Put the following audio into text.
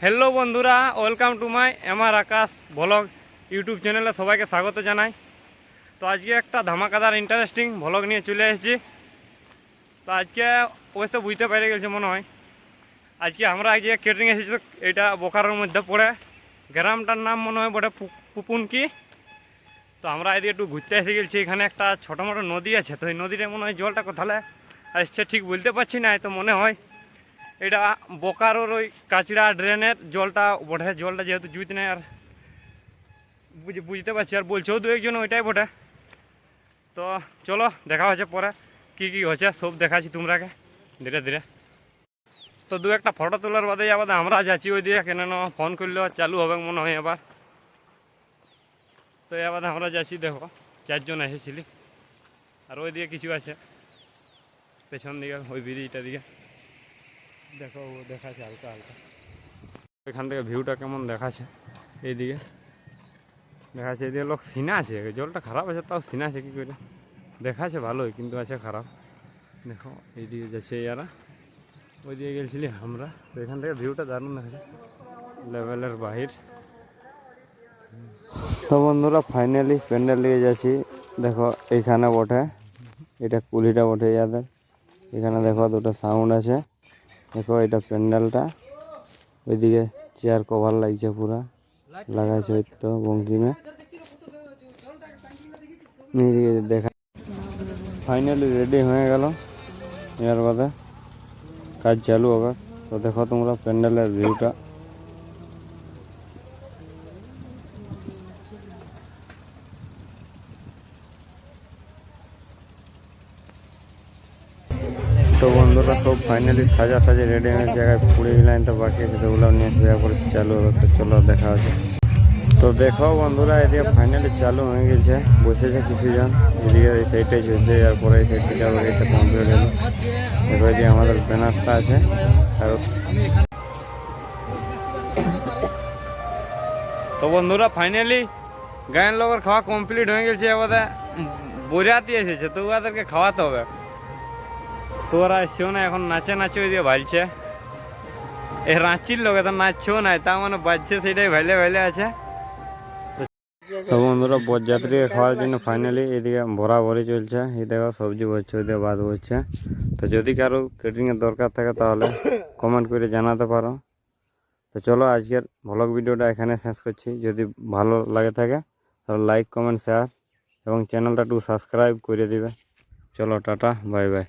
Hello বন্ধুরা, welcome to my MR Akash blog YouTube চ্যানেলে সবাইকে স্বাগত জানাই। তো আজকে একটা ধামাকাদার ইন্টারেস্টিং ব্লগ নিয়ে চলে এসেছি। তো আজকে অবশ্য বুঝতে পেরে গেছে মনে হয়, আজকে আমরা আজকে কেটারিং এসেছি। তো এটা বোকারোর মধ্যে পড়ে, গ্রামটার নাম মনে হয় বটে পুপুনকি। তো আমরা এদিকে একটু ঘুরতে এসে গেছি। এখানে একটা ছোটো মোটো নদী আছে, তো এই নদীটা মনে হয় জলটা কোথায় আসছে ঠিক বলতে পারছি না। তো মনে হয় এটা বোকারোর ওই কাচড়া ড্রেনের জলটা বটে। জলটা যেহেতু জুইতে নেই আর বুঝতে পারছি, আর বলছেও দু একজন ওইটাই বটে। তো চলো দেখা হচ্ছে পরে কী কী হচ্ছে সব দেখাচ্ছি তোমরাকে ধীরে ধীরে। তো দু একটা ফটো তোলার বাদে আবার আমরা যাচ্ছি ওই দিয়ে, কেন ফোন করলেও চালু হবে মনে হয় এবার। তো এবার আমরা যাচ্ছি, দেখো 4 জন এসেছিলি, আর ওই দিকে কিছু আছে পেছন দিকে ওই ব্রিজটা দিকে দেখো, ও দেখাচ্ছে হালকা হালকা। এখান থেকে ভিউটা কেমন দেখাচ্ছে, এইদিকে দেখাচ্ছে, এদিকে লোক সিনা আছে। জলটা খারাপ আছে, তাও সিনা আছে কী করে দেখাচ্ছে, ভালোই কিন্তু আছে খারাপ। দেখো এইদিকে যাচ্ছে এরা, ওই দিকে গেছিলি আমরা। তো এখান থেকে ভিউটা দারুণ দেখাচ্ছে, লেভেলের বাহির। তো বন্ধুরা ফাইনালি প্যান্ডেল দিকে যাচ্ছি। দেখো এইখানে বটে, এটা কুলিটা বটে ইয়াদের। এখানে দেখো দুটো সাউন্ড আছে। দেখো এটা প্যান্ডেলটা, ওইদিকে চেয়ার কভার লাগছে, পুরা লাগাইছে ওই তো বঙ্কিমে। দেখা ফাইনালি রেডি হয়ে গেল, এর বাদে কাজ চালু হবে। তো দেখো তোমরা প্যান্ডেলের ভিউটা। তো বন্ধুরা সব ফাইনালি সাজা রেডি হয়ে জায়গায় পুড়ে লাইন তো বাকি আছে, তো ওগুলো নিয়ে দেওয়া পরে চালু হবে। তো চলো দেখা আছে। তো দেখো বন্ধুরা এদিকে ফাইনালি চালু হয়ে গেছে, বসেছে কিছুজন। এদিকে এই সাইডটাই চলছে, এরপরে এই সাইড থেকে আবার এটা কমপ্লিট হলো। দেখো যে আমাদের ব্যানারটা আছে। আর তো বন্ধুরা ফাইনালি গায়ের লোকের খাওয়া কমপ্লিট হয়ে গেছে। এবার বরাতি এসেছে, তো ওদেরকে খাওয়াতে হবে। তো ওরা এসছেও না, এখন নাচে ওই দিয়ে ভালছে। এই রাঁচির লোক তো নাচছেও নাই, তা মানে বাজছে সেটাই ভাইলে আছে। তো বন্ধুরা বরযাত্রীকে খাওয়ার জন্য ফাইনালি এদিকে ভরাভরি চলছে। এই দেখো সবজি বসছে, ওইদিকে ভাত বসছে। তো যদি কারো কেটারিংয়ের দরকার থাকে তাহলে কমেন্ট করে জানাতে পারো। তো চলো আজকের ভ্লগ ভিডিওটা এখানে শেষ করছি। যদি ভালো লাগে থাকে তাহলে লাইক কমেন্ট শেয়ার এবং চ্যানেলটা একটু সাবস্ক্রাইব করে দিবে। চলো টাটা, বাই বাই।